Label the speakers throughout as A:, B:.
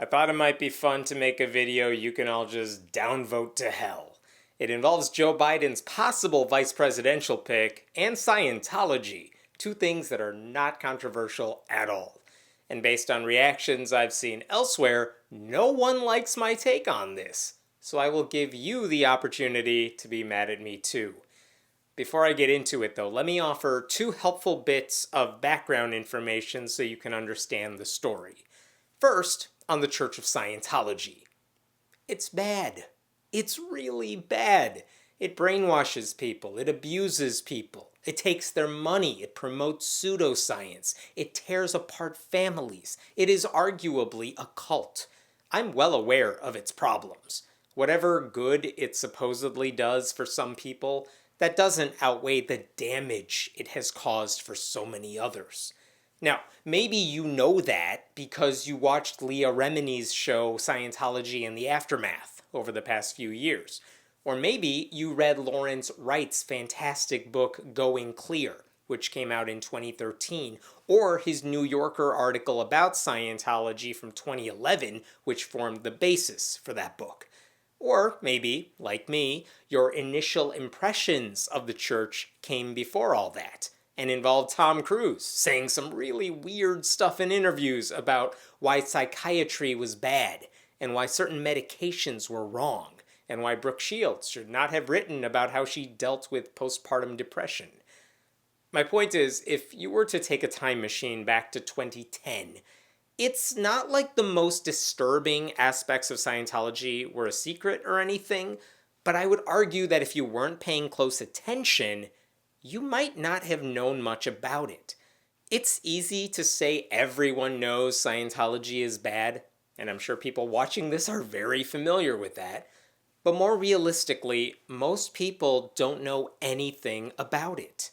A: I thought it might be fun to make a video you can all just downvote to hell. It involves Joe Biden's possible vice presidential pick and Scientology, two things that are not controversial at all. And based on reactions I've seen elsewhere, no one likes my take on this. So I will give you the opportunity to be mad at me too. Before I get into it though, let me offer two helpful bits of background information so you can understand the story. First, on the Church of Scientology. It's bad. It's really bad. It brainwashes people. It abuses people. It takes their money. It promotes pseudoscience. It tears apart families. It is arguably a cult. I'm well aware of its problems. Whatever good it supposedly does for some people, that doesn't outweigh the damage it has caused for so many others. Now, maybe you know that because you watched Leah Remini's show Scientology and the Aftermath over the past few years. Or maybe you read Lawrence Wright's fantastic book Going Clear, which came out in 2013, or his New Yorker article about Scientology from 2011, which formed the basis for that book. Or maybe, like me, your initial impressions of the church came before all that and involved Tom Cruise saying some really weird stuff in interviews about why psychiatry was bad and why certain medications were wrong and why Brooke Shields should not have written about how she dealt with postpartum depression. My point is, if you were to take a time machine back to 2010, it's not like the most disturbing aspects of Scientology were a secret or anything, but I would argue that if you weren't paying close attention, you might not have known much about it. It's easy to say everyone knows Scientology is bad, and I'm sure people watching this are very familiar with that. But more realistically, most people don't know anything about it.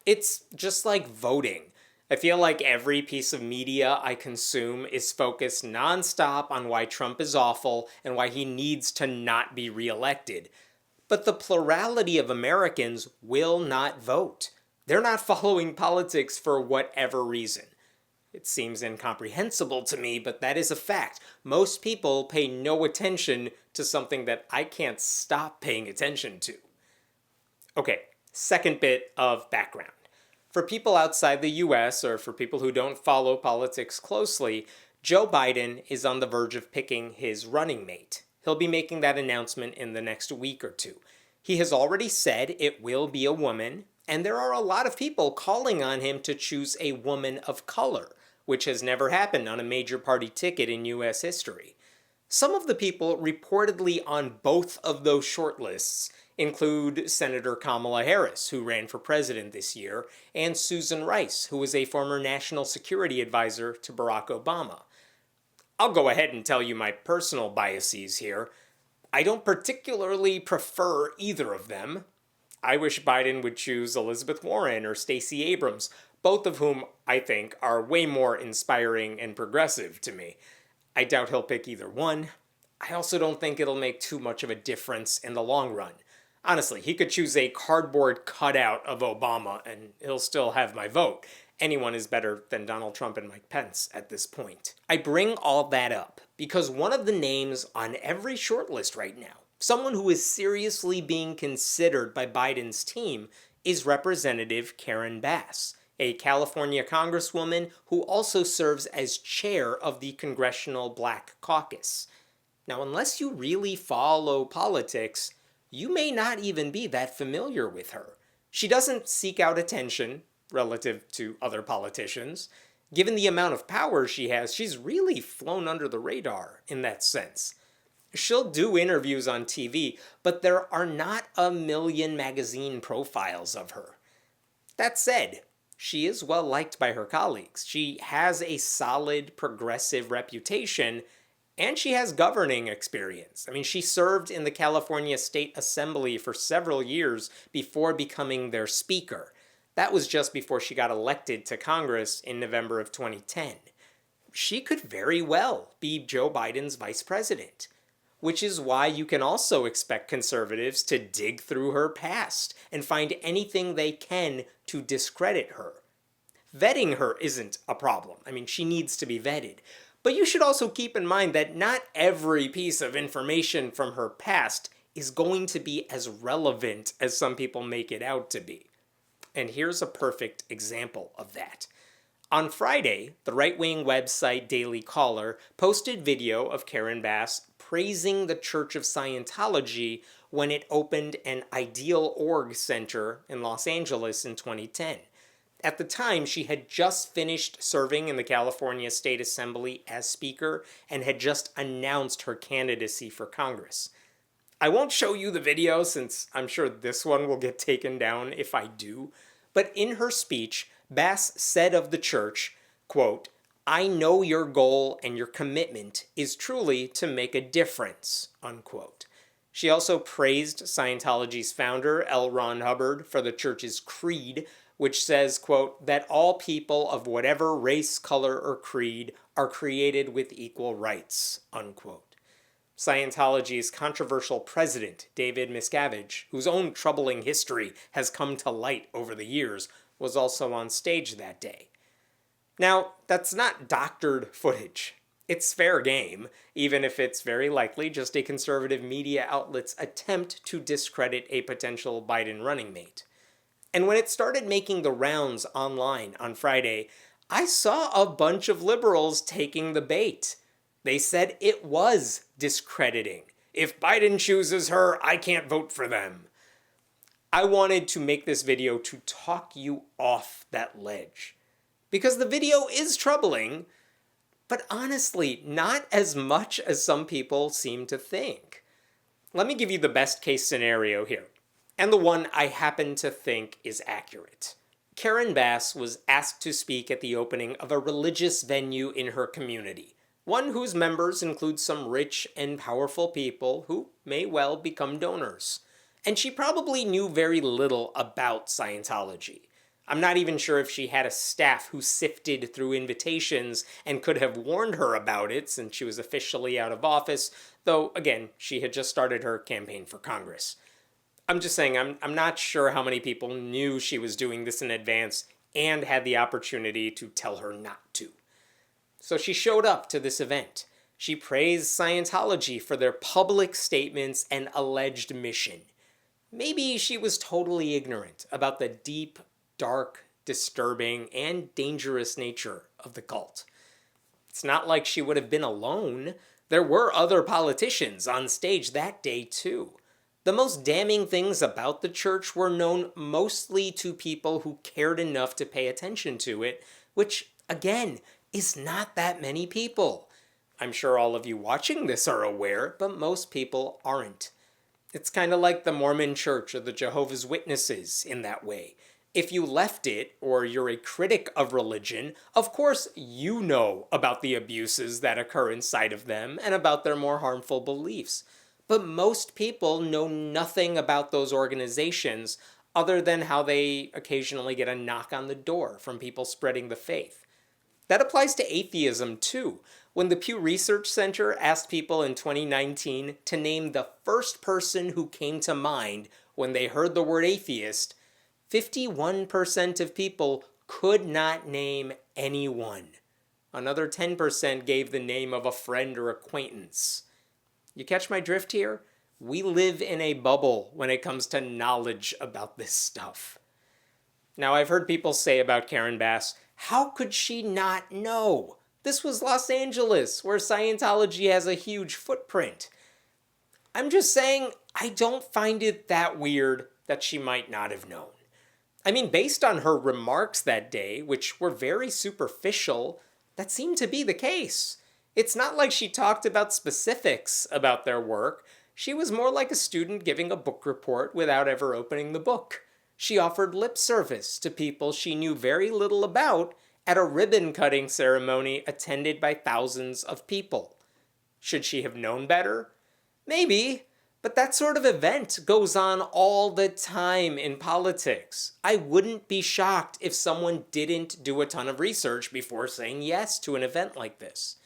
A: It's just like voting. I feel like every piece of media I consume is focused nonstop on why Trump is awful and why he needs to not be reelected. But the plurality of Americans will not vote. They're not following politics for whatever reason. It seems incomprehensible to me, but that is a fact. Most people pay no attention to something that I can't stop paying attention to. Okay, second bit of background. For people outside the US, or for people who don't follow politics closely, Joe Biden is on the verge of picking his running mate. He'll be making that announcement in the next week or two. He has already said it will be a woman, and there are a lot of people calling on him to choose a woman of color, which has never happened on a major party ticket in US history. Some of the people reportedly on both of those shortlists include Senator Kamala Harris, who ran for president this year, and Susan Rice, who was a former national security advisor to Barack Obama. I'll go ahead and tell you my personal biases here. I don't particularly prefer either of them. I wish Biden would choose Elizabeth Warren or Stacey Abrams, both of whom I think are way more inspiring and progressive to me. I doubt he'll pick either one. I also don't think it'll make too much of a difference in the long run. Honestly, he could choose a cardboard cutout of Obama and he'll still have my vote. Anyone is better than Donald Trump and Mike Pence at this point. I bring all that up because one of the names on every shortlist right now, someone who is seriously being considered by Biden's team, is Representative Karen Bass, a California congresswoman who also serves as chair of the Congressional Black Caucus. Now, unless you really follow politics, you may not even be that familiar with her. She doesn't seek out attention relative to other politicians. Given the amount of power she has, she's really flown under the radar in that sense. She'll do interviews on TV, but there are not a million magazine profiles of her. That said, she is well liked by her colleagues. She has a solid progressive reputation, and she has governing experience. I mean, she served in the California State Assembly for several years before becoming their speaker. That was just before she got elected to Congress in November of 2010. She could very well be Joe Biden's vice president, which is why you can also expect conservatives to dig through her past and find anything they can to discredit her. Vetting her isn't a problem. I mean, she needs to be vetted. But you should also keep in mind that not every piece of information from her past is going to be as relevant as some people make it out to be. And here's a perfect example of that. On Friday, the right-wing website Daily Caller posted video of Karen Bass praising the Church of Scientology when it opened an Ideal Org Center in Los Angeles in 2010. At the time, she had just finished serving in the California State Assembly as Speaker and had just announced her candidacy for Congress. I won't show you the video since I'm sure this one will get taken down if I do, but in her speech, Bass said of the church, quote, "I know your goal and your commitment is truly to make a difference," unquote. She also praised Scientology's founder, L. Ron Hubbard, for the church's creed, which says, quote, that all people of whatever race, color, or creed are created with equal rights, unquote. Scientology's controversial president, David Miscavige, whose own troubling history has come to light over the years, was also on stage that day. Now, that's not doctored footage. It's fair game, even if it's very likely just a conservative media outlet's attempt to discredit a potential Biden running mate. And when it started making the rounds online on Friday, I saw a bunch of liberals taking the bait. They said it was discrediting. If Biden chooses her, I can't vote for them. I wanted to make this video to talk you off that ledge. Because the video is troubling, but honestly, not as much as some people seem to think. Let me give you the best case scenario here, and the one I happen to think is accurate. Karen Bass was asked to speak at the opening of a religious venue in her community, one whose members include some rich and powerful people who may well become donors. And she probably knew very little about Scientology. I'm not even sure if she had a staff who sifted through invitations and could have warned her about it since she was officially out of office, though, again, she had just started her campaign for Congress. I'm just saying, I'm not sure how many people knew she was doing this in advance and had the opportunity to tell her not to. So she showed up to this event. She praised Scientology for their public statements and alleged mission. Maybe she was totally ignorant about the deep, dark, disturbing, and dangerous nature of the cult. It's not like she would have been alone. There were other politicians on stage that day, too. The most damning things about the church were known mostly to people who cared enough to pay attention to it, which, again, is not that many people. I'm sure all of you watching this are aware, but most people aren't. It's kind of like the Mormon Church or the Jehovah's Witnesses in that way. If you left it, or you're a critic of religion, of course you know about the abuses that occur inside of them and about their more harmful beliefs. But most people know nothing about those organizations other than how they occasionally get a knock on the door from people spreading the faith. That applies to atheism too. When the Pew Research Center asked people in 2019 to name the first person who came to mind when they heard the word atheist, 51% of people could not name anyone. Another 10% gave the name of a friend or acquaintance. You catch my drift here? We live in a bubble when it comes to knowledge about this stuff. Now, I've heard people say about Karen Bass, how could she not know? This was Los Angeles, where Scientology has a huge footprint. I'm just saying, I don't find it that weird that she might not have known. I mean, based on her remarks that day, which were very superficial, that seemed to be the case. It's not like she talked about specifics about their work. She was more like a student giving a book report without ever opening the book. She offered lip service to people she knew very little about at a ribbon-cutting ceremony attended by thousands of people. Should she have known better? Maybe, but that sort of event goes on all the time in politics. I wouldn't be shocked if someone didn't do a ton of research before saying yes to an event like this.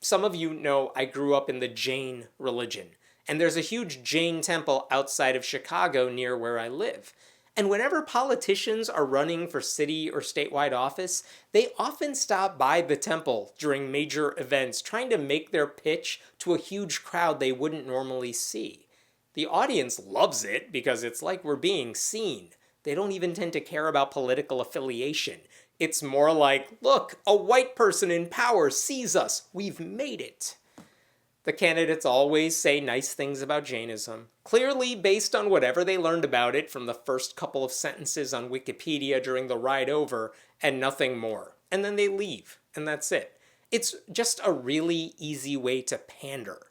A: Some of you know I grew up in the Jain religion, and there's a huge Jain temple outside of Chicago near where I live. And whenever politicians are running for city or statewide office, they often stop by the temple during major events trying to make their pitch to a huge crowd they wouldn't normally see. The audience loves it because it's like we're being seen. They don't even tend to care about political affiliation. It's more like, look, a white person in power sees us. We've made it. The candidates always say nice things about Jainism, clearly based on whatever they learned about it from the first couple of sentences on Wikipedia during the ride over, and nothing more. And then they leave, and that's it. It's just a really easy way to pander.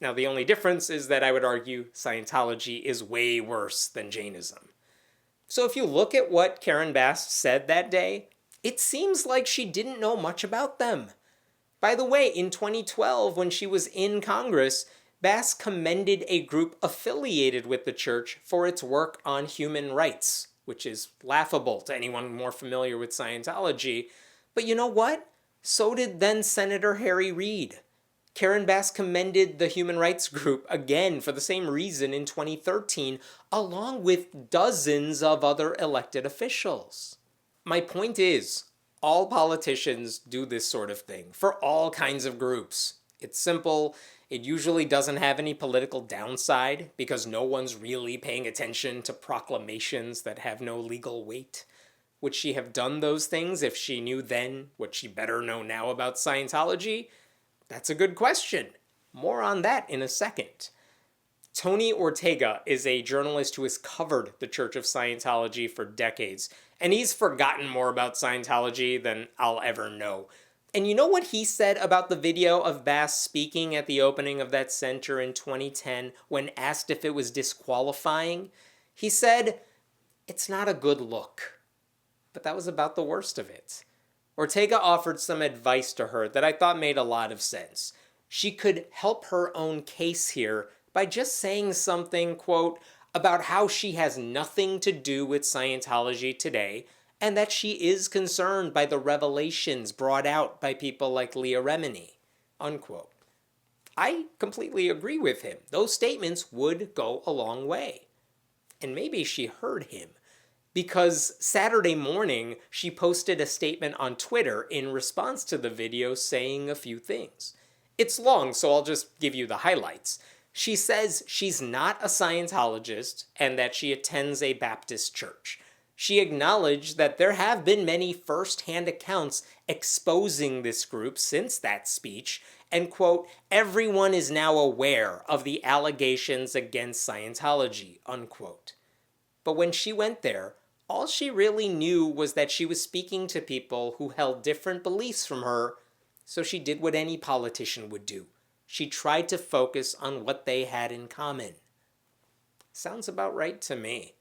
A: Now, the only difference is that I would argue Scientology is way worse than Jainism. So if you look at what Karen Bass said that day, it seems like she didn't know much about them. By the way, in 2012, when she was in Congress, Bass commended a group affiliated with the church for its work on human rights, which is laughable to anyone more familiar with Scientology. But you know what? So did then Senator Harry Reid. Karen Bass commended the human rights group again for the same reason in 2013, along with dozens of other elected officials. My point is, all politicians do this sort of thing for all kinds of groups. It's simple. It usually doesn't have any political downside because no one's really paying attention to proclamations that have no legal weight. Would she have done those things if she knew then what she better know now about Scientology? That's a good question. More on that in a second. Tony Ortega is a journalist who has covered the Church of Scientology for decades, and he's forgotten more about Scientology than I'll ever know. And you know what he said about the video of Bass speaking at the opening of that center in 2010 when asked if it was disqualifying? He said, "It's not a good look." But that was about the worst of it. Ortega offered some advice to her that I thought made a lot of sense. She could help her own case here by just saying something, quote, about how she has nothing to do with Scientology today, and that she is concerned by the revelations brought out by people like Leah Remini, unquote. I completely agree with him. Those statements would go a long way. And maybe she heard him, because Saturday morning she posted a statement on Twitter in response to the video saying a few things. It's long, so I'll just give you the highlights. She says she's not a Scientologist and that she attends a Baptist church. She acknowledged that there have been many first-hand accounts exposing this group since that speech, and, quote, everyone is now aware of the allegations against Scientology, unquote. But when she went there, all she really knew was that she was speaking to people who held different beliefs from her, so she did what any politician would do. She tried to focus on what they had in common. Sounds about right to me.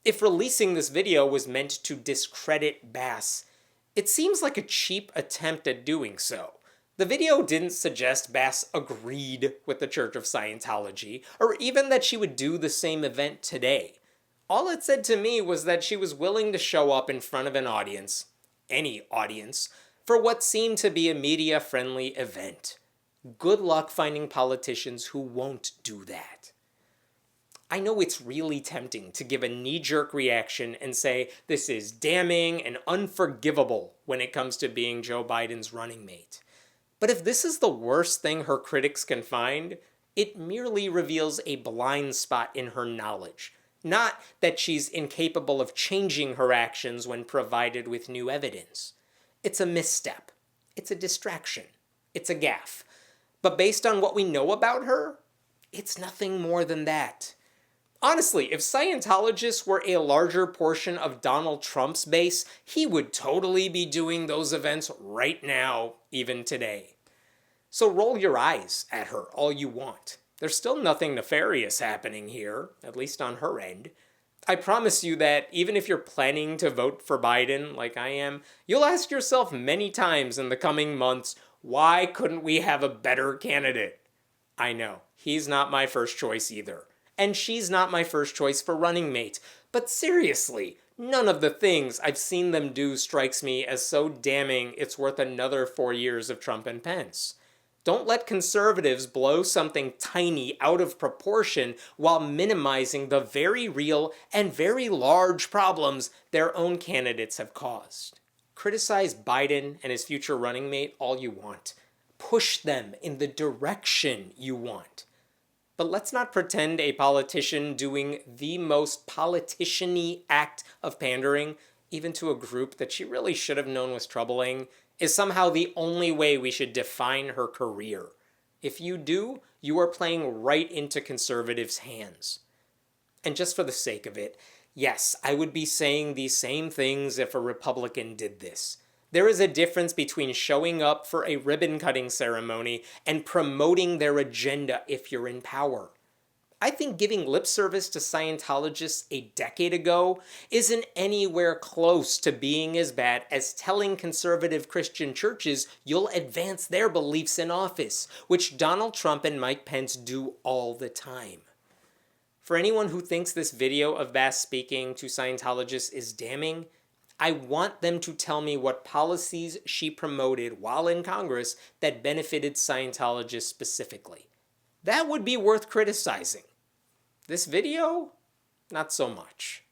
A: If releasing this video was meant to discredit Bass, it seems like a cheap attempt at doing so. The video didn't suggest Bass agreed with the Church of Scientology, or even that she would do the same event today. All it said to me was that she was willing to show up in front of an audience, any audience, for what seemed to be a media-friendly event. Good luck finding politicians who won't do that. I know it's really tempting to give a knee-jerk reaction and say this is damning and unforgivable when it comes to being Joe Biden's running mate. But if this is the worst thing her critics can find, it merely reveals a blind spot in her knowledge. Not that she's incapable of changing her actions when provided with new evidence. It's a misstep. It's a distraction. It's a gaffe. But based on what we know about her, it's nothing more than that. Honestly, if Scientologists were a larger portion of Donald Trump's base, he would totally be doing those events right now, even today. So roll your eyes at her all you want. There's still nothing nefarious happening here, at least on her end. I promise you that even if you're planning to vote for Biden, like I am, you'll ask yourself many times in the coming months, why couldn't we have a better candidate? I know, he's not my first choice either. And she's not my first choice for running mate. But seriously, none of the things I've seen them do strikes me as so damning it's worth another 4 years of Trump and Pence. Don't let conservatives blow something tiny out of proportion while minimizing the very real and very large problems their own candidates have caused. Criticize Biden and his future running mate all you want. Push them in the direction you want. But let's not pretend a politician doing the most politician-y act of pandering, even to a group that she really should have known was troubling, is somehow the only way we should define her career. If you do, you are playing right into conservatives' hands. And just for the sake of it, yes, I would be saying these same things if a Republican did this. There is a difference between showing up for a ribbon-cutting ceremony and promoting their agenda if you're in power. I think giving lip service to Scientologists a decade ago isn't anywhere close to being as bad as telling conservative Christian churches you'll advance their beliefs in office, which Donald Trump and Mike Pence do all the time. For anyone who thinks this video of Bass speaking to Scientologists is damning, I want them to tell me what policies she promoted while in Congress that benefited Scientologists specifically. That would be worth criticizing. This video, not so much.